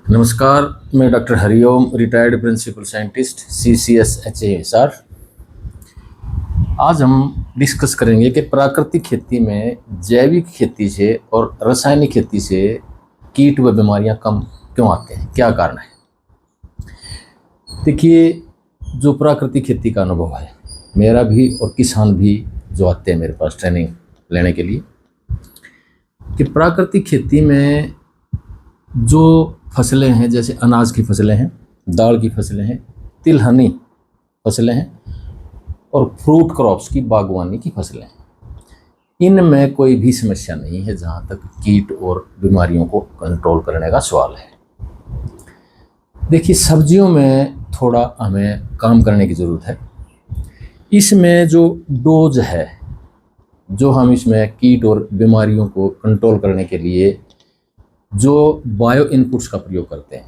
नमस्कार। मैं doctor Hariom, retired principal scientist CCSHASR। आज हम डिस्कस करेंगे कि प्राकृतिक खेती में जैविक खेती से और रासायनिक खेती से कीट व बीमारियां कम क्यों आते हैं, क्या कारण है। देखिए, जो प्राकृतिक खेती का अनुभव है मेरा भी और किसान भी जो आते हैं मेरे पास ट्रेनिंग लेने के लिए, कि प्राकृतिक खेती में जो फसलें हैं, जैसे अनाज की फसलें हैं, दाल की फसलें हैं, तिलहनी फसलें हैं और फ्रूट क्रॉप्स की बागवानी की फसलें हैं, इनमें कोई भी समस्या नहीं है जहाँ तक कीट और बीमारियों को कंट्रोल करने का सवाल है। देखिए, सब्जियों में थोड़ा हमें काम करने की ज़रूरत है। इसमें जो डोज है, जो हम इसमें कीट और बीमारियों को कंट्रोल करने के लिए जो बायो इनपुट्स का प्रयोग करते हैं,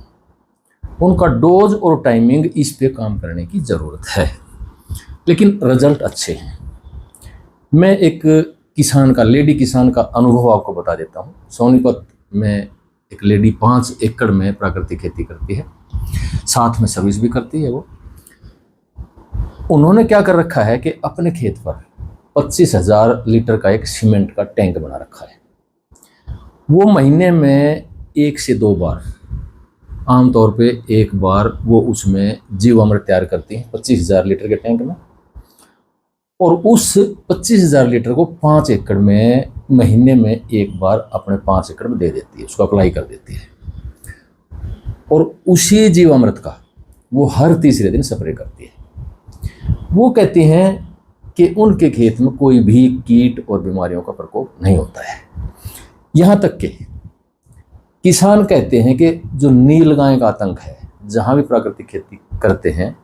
उनका डोज और टाइमिंग, इस पे काम करने की ज़रूरत है, लेकिन रिजल्ट अच्छे हैं। मैं एक किसान का, लेडी किसान का अनुभव आपको बता देता हूँ। सोनीपत में एक लेडी 5 एकड़ में प्राकृतिक खेती करती है, साथ में सर्विस भी करती है। उन्होंने क्या कर रखा है कि अपने खेत पर 25,000 लीटर का एक सीमेंट का टैंक बना रखा है। वो महीने में 1 से 2 बार, आमतौर पे 1 बार वो उसमें जीवामृत तैयार करती हैं 25,000 लीटर के टैंक में, और उस 25,000 लीटर को 5 एकड़ में महीने में 1 बार अपने 5 एकड़ में दे देती है, उसको अप्लाई कर देती है। और उसी जीवामृत का वो हर तीसरे दिन स्प्रे करती है। वो कहती हैं कि उनके खेत में कोई भी कीट और बीमारियों का प्रकोप नहीं होता है। यहाँ तक कि किसान कहते हैं कि जो नीलगाय का आतंक है, जहाँ भी प्राकृतिक खेती करते हैं,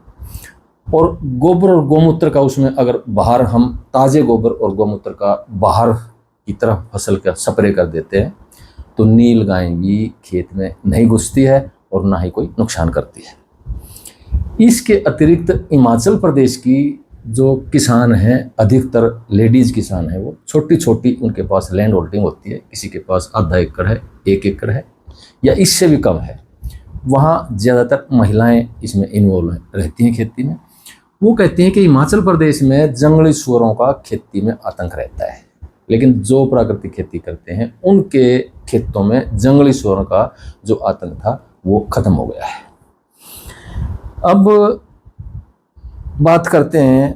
और गोबर और गोमूत्र का उसमें अगर बाहर हम ताज़े गोबर और गोमूत्र का बाहर की तरफ फसल का स्प्रे कर देते हैं, तो नीलगाय भी खेत में नहीं घुसती है और ना ही कोई नुकसान करती है। इसके अतिरिक्त हिमाचल प्रदेश की जो किसान हैं, अधिकतर लेडीज़ किसान हैं, वो छोटी छोटी उनके पास लैंड होल्डिंग होती है, किसी के पास आधा एकड़ है, 1 एकड़ है, या इससे भी कम है। वहाँ ज़्यादातर महिलाएं इसमें इन्वॉल्व रहती हैं खेती में। वो कहती हैं कि हिमाचल प्रदेश में जंगली सूअरों का खेती में आतंक रहता है, लेकिन जो प्राकृतिक खेती करते हैं उनके खेतों में जंगली सूअरों का जो आतंक था वो ख़त्म हो गया है। अब बात करते हैं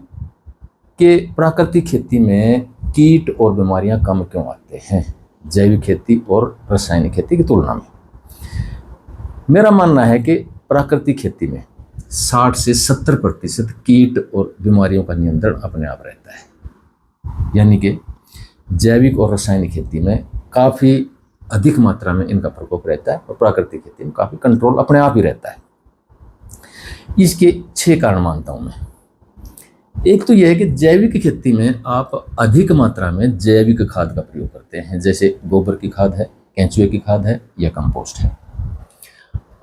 कि प्राकृतिक खेती में कीट और बीमारियां कम क्यों आते हैं जैविक खेती और रासायनिक खेती की तुलना में। मेरा मानना है कि प्राकृतिक खेती में 60 से 70% कीट और बीमारियों का नियंत्रण अपने आप रहता है, यानी कि जैविक और रासायनिक खेती में काफ़ी अधिक मात्रा में इनका प्रकोप रहता है और प्राकृतिक खेती में काफ़ी कंट्रोल अपने आप ही रहता है। इसके 6 कारण मानता हूँ मैं। एक तो यह है कि जैविक खेती में आप अधिक मात्रा में जैविक खाद का प्रयोग करते हैं, जैसे गोबर की खाद है, केंचुए की खाद है या कंपोस्ट है।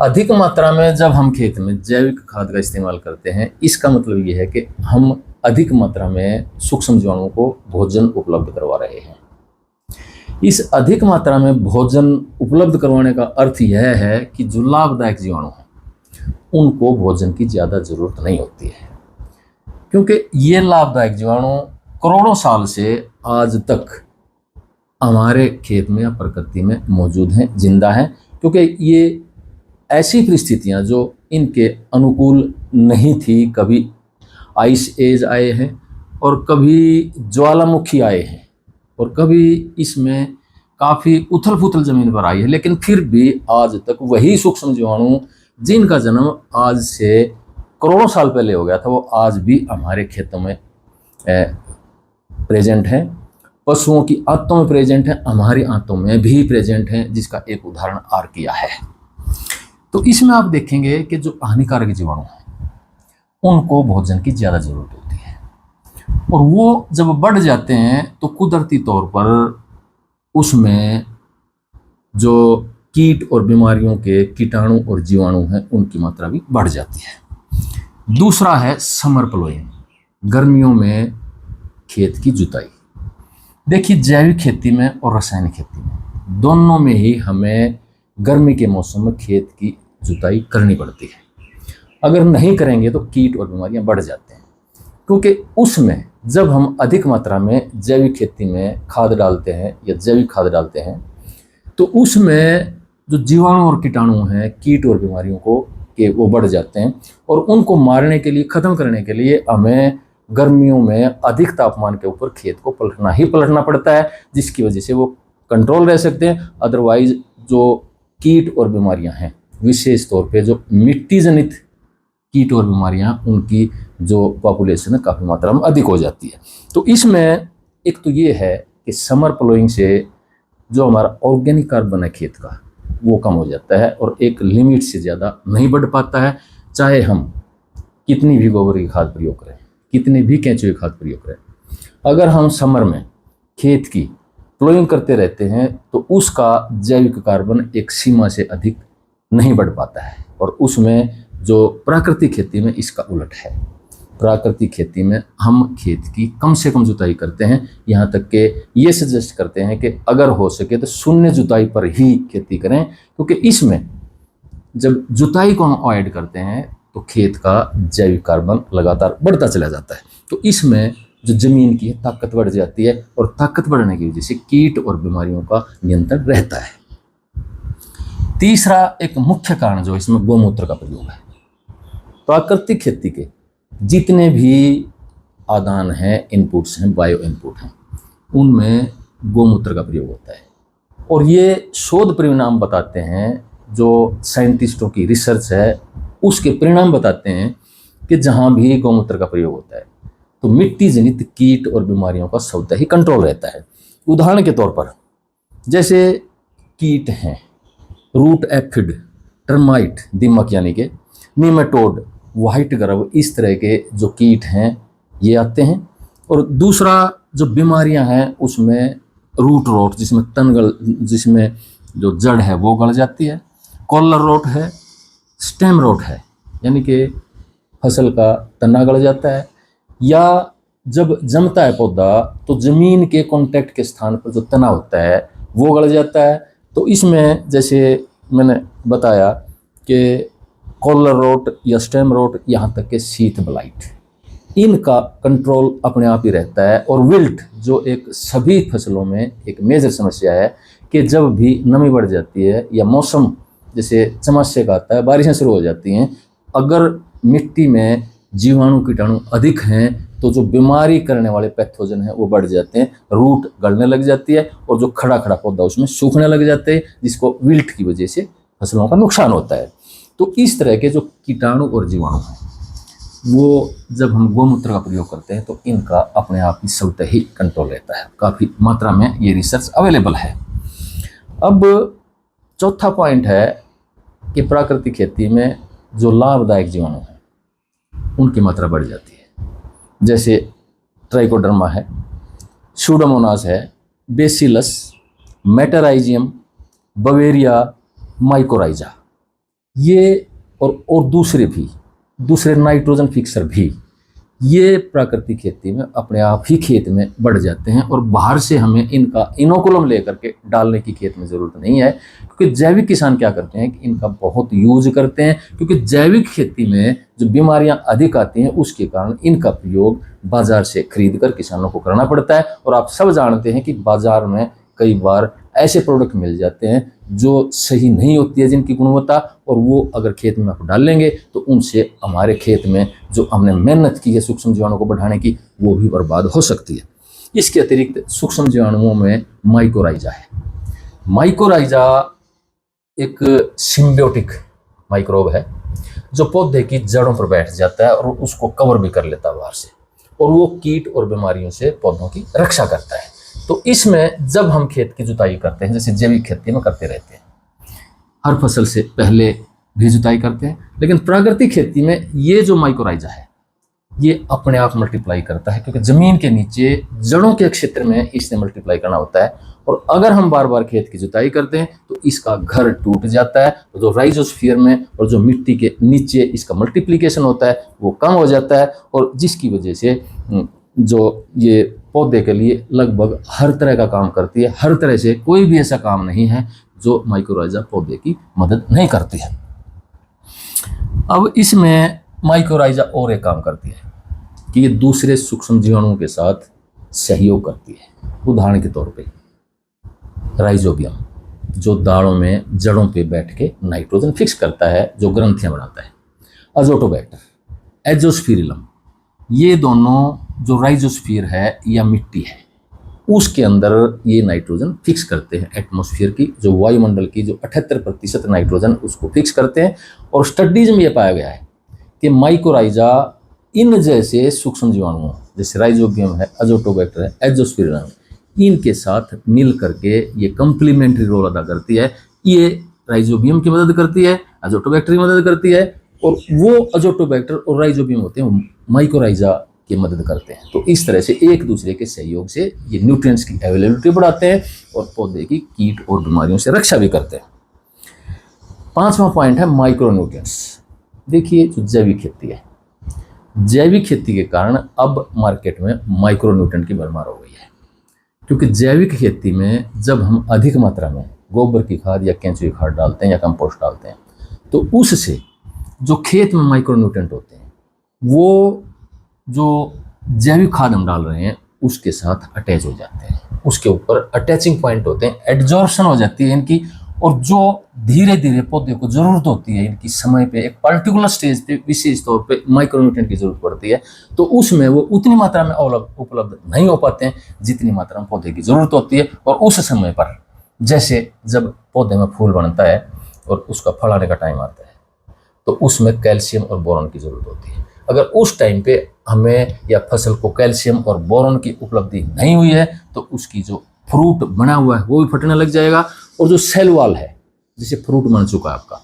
अधिक मात्रा में जब हम खेत में जैविक खाद का इस्तेमाल करते हैं, इसका मतलब यह है कि हम अधिक मात्रा में सूक्ष्म जीवाणुओं को भोजन उपलब्ध करवा रहे हैं। इस अधिक मात्रा में भोजन उपलब्ध करवाने का अर्थ यह है कि जो लाभदायक जीवाणु हैं उनको भोजन की ज़्यादा ज़रूरत नहीं होती है, क्योंकि ये लाभदायक जीवाणु करोड़ों साल से आज तक हमारे खेत में या प्रकृति में मौजूद हैं, जिंदा हैं। क्योंकि ये ऐसी परिस्थितियां जो इनके अनुकूल नहीं थी, कभी आइस एज आए हैं और कभी ज्वालामुखी आए हैं और कभी इसमें काफ़ी उथल पुथल ज़मीन पर आई है, लेकिन फिर भी आज तक वही सूक्ष्म जीवाणु जिनका जन्म आज से करोड़ों साल पहले हो गया था, वो आज भी हमारे खेतों में प्रेजेंट हैं। पशुओं की आंतों में प्रेजेंट हैं, हमारी आंतों में भी प्रेजेंट हैं, जिसका एक उदाहरण आर्किया है। तो इसमें आप देखेंगे कि जो हानिकारक जीवाणु हैं उनको भोजन की ज़्यादा ज़रूरत होती है, और वो जब बढ़ जाते हैं तो कुदरती तौर पर उसमें जो कीट और बीमारियों के कीटाणु और जीवाणु हैं उनकी मात्रा भी बढ़ जाती है। दूसरा है समर प्लोइंग, गर्मियों में खेत की जुताई। देखिए, जैविक खेती में और रासायनिक खेती में दोनों में ही हमें गर्मी के मौसम में खेत की जुताई करनी पड़ती है। अगर नहीं करेंगे तो कीट और बीमारियां बढ़ जाते हैं, क्योंकि उसमें जब हम अधिक मात्रा में जैविक खेती में खाद डालते हैं या जैविक खाद डालते हैं तो उसमें जो जीवाणु और कीटाणु हैं, कीट और बीमारियों को के वो बढ़ जाते हैं, और उनको मारने के लिए, ख़त्म करने के लिए हमें गर्मियों में अधिक तापमान के ऊपर खेत को पलटना पड़ता है, जिसकी वजह से वो कंट्रोल रह सकते हैं। अदरवाइज जो कीट और बीमारियां हैं, विशेष तौर पे जो मिट्टी जनित कीट और बीमारियां, उनकी जो पॉपुलेशन है काफ़ी मात्रा में अधिक हो जाती है। तो इसमें एक तो ये है कि समर प्लोइंग से जो हमारा ऑर्गेनिक कार्बन है खेत का, वो कम हो जाता है और एक लिमिट से ज़्यादा नहीं बढ़ पाता है। चाहे हम कितनी भी गोबर की खाद प्रयोग करें, कितनी भी केंचुए खाद प्रयोग करें, अगर हम समर में खेत की प्लोइंग करते रहते हैं तो उसका जैविक कार्बन एक सीमा से अधिक नहीं बढ़ पाता है। और उसमें जो प्राकृतिक खेती में इसका उलट है। प्राकृतिक खेती में हम खेत की कम से कम जुताई करते हैं, यहाँ तक कि ये सजेस्ट करते हैं कि अगर हो सके तो शून्य जुताई पर ही खेती करें, क्योंकि इसमें जब जुताई को हम अवॉइड करते हैं तो खेत का जैविक कार्बन लगातार बढ़ता चला जाता है। तो इसमें जो जमीन की ताकत बढ़ जाती है, और ताकत बढ़ने की वजह से कीट और बीमारियों का नियंत्रण रहता है। तीसरा एक मुख्य कारण जो इसमें गौमूत्र का प्रयोग है। प्राकृतिक खेती के जितने भी आदान हैं, इनपुट्स हैं, बायो इनपुट हैं, उनमें गौमूत्र का प्रयोग होता है। और ये शोध परिणाम बताते हैं, जो साइंटिस्टों की रिसर्च है उसके परिणाम बताते हैं कि जहाँ भी गौमूत्र का प्रयोग होता है तो मिट्टी जनित कीट और बीमारियों का स्वतः ही कंट्रोल रहता है। उदाहरण के तौर पर जैसे कीट हैं, रूट एफिड, टर्माइट, दीमक यानी कि नीमेटोड, व्हाइट ग्रब, इस तरह के जो कीट हैं ये आते हैं। और दूसरा जो बीमारियां हैं उसमें रूट रोट, जिसमें जो जड़ है वो गल जाती है, कॉलर रोट है, स्टेम रोट है, यानी कि फसल का तना गल जाता है, या जब जमता है पौधा तो जमीन के कांटेक्ट के स्थान पर जो तना होता है वो गल जाता है। तो इसमें जैसे मैंने बताया कि कॉलर रोट या स्टेम रोट, यहाँ तक कि शीथ ब्लाइट, इनका कंट्रोल अपने आप ही रहता है। और विल्ट जो एक सभी फसलों में एक मेजर समस्या है कि जब भी नमी बढ़ जाती है या मौसम जैसे चमासे का आता है, बारिशें शुरू हो जाती हैं, अगर मिट्टी में जीवाणु कीटाणु अधिक हैं तो जो बीमारी करने वाले पैथोजन हैं वो बढ़ जाते हैं, रूट गलने लग जाती है और जो खड़ा खड़ा पौधा उसमें सूखने लग जाते हैं, जिसको विल्ट की वजह से फसलों का नुकसान होता है। तो इस तरह के जो कीटाणु और जीवाणु हैं वो जब हम गौमूत्र का प्रयोग करते हैं तो इनका अपने आप ही स्वतः ही कंट्रोल रहता है। काफ़ी मात्रा में ये रिसर्च अवेलेबल है। अब चौथा पॉइंट है कि प्राकृतिक खेती में जो लाभदायक जीवाणु हैं उनकी मात्रा बढ़ जाती है। जैसे ट्राइकोडर्मा है, सूडोमोनास है, बेसिलस, मेटाराइजियम, बवेरिया, माइकोराइजा, ये और दूसरे नाइट्रोजन फिक्सर भी, ये प्राकृतिक खेती में अपने आप ही खेत में बढ़ जाते हैं और बाहर से हमें इनका इनोकुलम लेकर के डालने की खेत में ज़रूरत नहीं है। क्योंकि जैविक किसान क्या करते हैं कि इनका बहुत यूज करते हैं, क्योंकि जैविक खेती में जो बीमारियां अधिक आती हैं उसके कारण इनका प्रयोग बाजार से खरीद कर किसानों को करना पड़ता है। और आप सब जानते हैं कि बाजार में कई बार ऐसे प्रोडक्ट मिल जाते हैं जो सही नहीं होती है जिनकी गुणवत्ता, और वो अगर खेत में आप डालेंगे तो उनसे हमारे खेत में जो हमने मेहनत की है सूक्ष्म जीवाणुओं को बढ़ाने की वो भी बर्बाद हो सकती है। इसके अतिरिक्त सूक्ष्म जीवाणुओं में माइकोराइजा है। माइकोराइजा एक सिम्बियोटिक माइक्रोब है जो पौधे की जड़ों पर बैठ जाता है और उसको कवर भी कर लेता है बाहर से, और वो कीट और बीमारियों से पौधों की रक्षा करता है। तो इसमें जब हम खेत की जुताई करते हैं, जैसे जैविक खेती में करते रहते हैं, हर फसल से पहले भी जुताई करते हैं, लेकिन प्राकृतिक खेती में ये जो माइकोराइजा है ये अपने आप मल्टीप्लाई करता है, क्योंकि ज़मीन के नीचे जड़ों के क्षेत्र में इसने मल्टीप्लाई करना होता है। और अगर हम बार बार खेत की जुताई करते हैं तो इसका घर टूट जाता है, तो जो राइजोस्फीयर में और जो मिट्टी के नीचे इसका मल्टीप्लिकेशन होता है वो कम हो जाता है, और जिसकी वजह से जो ये पौधे के लिए लगभग हर तरह का काम करती है। हर तरह से कोई भी ऐसा काम नहीं है जो माइकोराइजा पौधे की मदद नहीं करती है। अब इसमें माइक्रोराइजा और एक काम करती है कि ये दूसरे सूक्ष्म जीवाणुओं के साथ सहयोग करती है। उदाहरण के तौर पे राइजोबियम जो दालों में जड़ों पे बैठ के नाइट्रोजन फिक्स करता है, जो ग्रंथियां बनाता है। अजोटोबैक्टर, एजोस्फिरिलम, ये दोनों जो राइजोस्फीर है या मिट्टी है उसके अंदर ये नाइट्रोजन फिक्स करते हैं। एटमॉस्फेयर की जो वायुमंडल की जो 78% नाइट्रोजन उसको फिक्स करते हैं। और स्टडीज में ये पाया गया है कि माइक्रोराइजा इन जैसे सूक्ष्म जीवाणुओं जैसे राइजोबियम है, अजोटोबैक्टर है, एजोस्फिरिलम है, इनके साथ मिल करके ये कंप्लीमेंट्री रोल अदा करती है। ये राइजोबियम की मदद करती है, अजोटोबैक्टर की मदद करती है, और वो अजोटोबैक्टर और राइजोबियम होते हैं वो माइक्रोराइजा की मदद करते हैं। तो इस तरह से एक दूसरे के सहयोग से ये न्यूट्रिएंट्स की अवेलेबिलिटी बढ़ाते हैं और पौधे की कीट और बीमारियों से रक्षा भी करते हैं। 5वां पॉइंट है माइक्रोन्यूट्रिएंट्स। देखिए जो जैविक खेती है, जैविक खेती के कारण अब मार्केट में माइक्रोन्यूट्रिएंट की भरमार हो गई है। क्योंकि जैविक खेती में जब हम अधिक मात्रा में गोबर की खाद या केंचुए की खाद डालते हैं या कंपोस्ट डालते हैं तो उससे जो खेत में माइक्रोन्यूट्रिएंट होते हैं वो जो जैविक खाद हम डाल रहे हैं उसके साथ अटैच हो जाते हैं, उसके ऊपर अटैचिंग पॉइंट होते हैं, एड्जॉर्प्शन हो जाती है इनकी। और जो धीरे धीरे पौधे को जरूरत होती है इनकी समय पे एक पर्टिकुलर स्टेज पे विशेष तौर पे माइक्रोन्यूट्रिएंट की जरूरत पड़ती है, तो उसमें वो उतनी मात्रा में उपलब्ध नहीं हो पाते हैं जितनी मात्रा में पौधे की जरूरत होती है। और उस समय पर जैसे जब पौधे में फूल बनता है और उसका फल आने का टाइम आता है तो उसमें कैल्शियम और बोरॉन की जरूरत होती है। अगर उस टाइम पे हमें या फसल को कैल्शियम और बोरॉन की उपलब्धि नहीं हुई है तो उसकी जो फ्रूट बना हुआ है वो भी फटने लग जाएगा। और जो सेल वॉल है, जैसे फ्रूट बन चुका है आपका,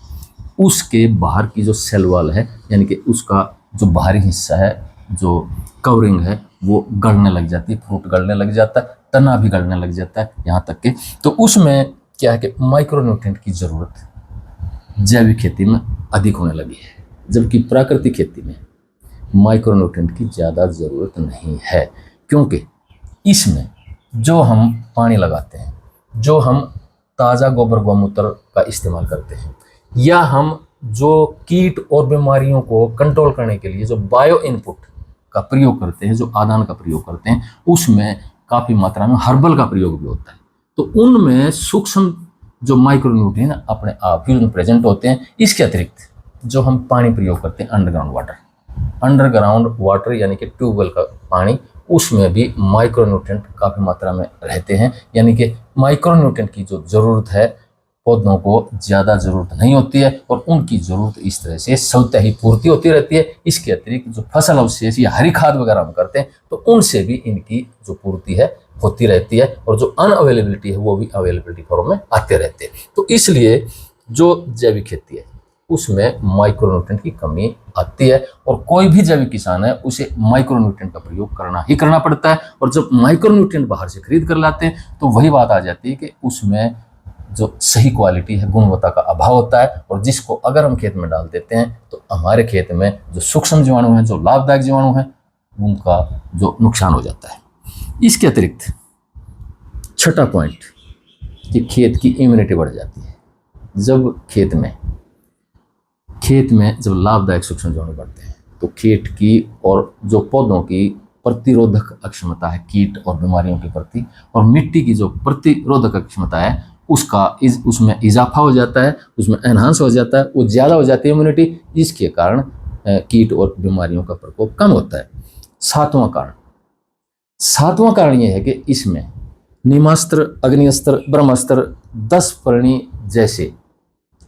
उसके बाहर की जो सेल वॉल है यानी कि उसका जो बाहरी हिस्सा है, जो कवरिंग है, वो गलने लग जाती है, फ्रूट गलने लग जाता है, तना भी गलने लग जाता है यहाँ तक के। तो उसमें क्या है कि माइक्रोन्यूट्रिएंट की जरूरत जैविक खेती में अधिक होने लगी है, जबकि प्राकृतिक खेती में माइक्रोन्यूट्रिएंट की ज़्यादा ज़रूरत नहीं है। क्योंकि इसमें जो हम पानी लगाते हैं, जो हम ताज़ा गोबर गौमूत्र का इस्तेमाल करते हैं, या हम जो कीट और बीमारियों को कंट्रोल करने के लिए जो बायो इनपुट का प्रयोग करते हैं, जो आदान का प्रयोग करते हैं, उसमें काफ़ी मात्रा में हर्बल का प्रयोग भी होता है। तो उनमें सूक्ष्म जो माइक्रोन्यूट्रिएंट अपने आप ही उनमें प्रेजेंट होते हैं। इसके अतिरिक्त जो हम पानी प्रयोग करते हैं, अंडरग्राउंड वाटर यानी कि ट्यूबवेल का पानी, उसमें भी माइक्रोन्यूट्रिएंट काफ़ी मात्रा में रहते हैं। यानी कि माइक्रोन्यूट्रिएंट की जो ज़रूरत है पौधों को ज़्यादा ज़रूरत नहीं होती है और उनकी ज़रूरत इस तरह से स्वतः ही पूर्ति होती रहती है। इसके अतिरिक्त जो फसल अवशेष या हरी खाद वगैरह हम करते हैं तो उनसे भी इनकी जो पूर्ति है होती रहती है और जो अनअवेलेबिलिटी है वो भी अवेलेबिलिटी फॉर्म में आते रहते हैं। तो इसलिए जो जैविक खेती है उसमें माइक्रोन्यूट्रिएंट की कमी आती है और कोई भी जैविक किसान है उसे माइक्रोन्यूट्रिएंट का प्रयोग करना ही करना पड़ता है। और जब माइक्रोन्यूट्रिएंट बाहर से खरीद कर लाते हैं तो वही बात आ जाती है कि उसमें जो सही क्वालिटी है, गुणवत्ता का अभाव होता है, और जिसको अगर हम खेत में डाल देते हैं तो हमारे खेत में जो सूक्ष्म जीवाणु हैं, जो लाभदायक जीवाणु हैं, उनका जो नुकसान हो जाता है। इसके अतिरिक्त छठा पॉइंट कि खेत की इम्यूनिटी बढ़ जाती है। जब खेत में जब लाभदायक सूक्ष्म जीवाणु बढ़ते हैं तो खेत की और जो पौधों की प्रतिरोधक क्षमता है कीट और बीमारियों के प्रति, और मिट्टी की जो प्रतिरोधक क्षमता है उसमें इजाफा हो जाता है, उसमें एनहांस हो जाता है, वो ज़्यादा हो जाती है इम्यूनिटी, जिसके कारण कीट और बीमारियों का प्रकोप कम होता है। सातवां कारण ये है कि इसमें नीमास्त्र, अग्निअस्त्र, ब्रह्मास्त्र, 10 परणी जैसे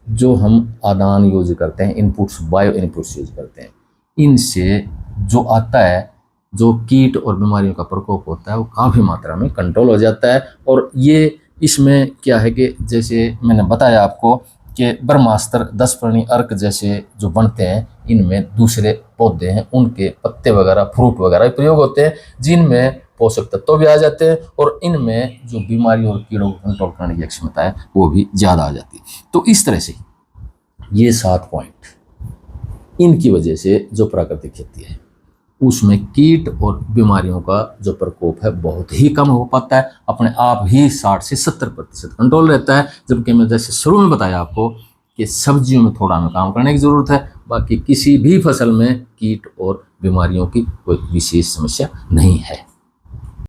जो हम आदान यूज करते हैं, इनपुट्स, बायो इनपुट्स यूज करते हैं, इनसे जो आता है, जो कीट और बीमारियों का प्रकोप होता है वो काफ़ी मात्रा में कंट्रोल हो जाता है। और ये इसमें क्या है कि जैसे मैंने बताया आपको कि ब्रह्मास्त्र, 10 परणी अर्क जैसे जो बनते हैं, इनमें दूसरे पौधे हैं उनके पत्ते वगैरह, फ्रूट वगैरह प्रयोग होते हैं, जिनमें पोषक तत्व भी आ जाते हैं और इनमें जो बीमारी और कीड़ों को कंट्रोल करने की क्षमता है वो भी ज़्यादा आ जाती है। तो इस तरह से ये 7 पॉइंट, इनकी वजह से जो प्राकृतिक खेती है उसमें कीट और बीमारियों का जो प्रकोप है बहुत ही कम हो पाता है, अपने आप ही 60 से 70% कंट्रोल रहता है। जबकि मैं जैसे शुरू में बताया आपको कि सब्जियों में थोड़ा हमें काम करने की ज़रूरत है, बाकी किसी भी फसल में कीट और बीमारियों की कोई विशेष समस्या नहीं है।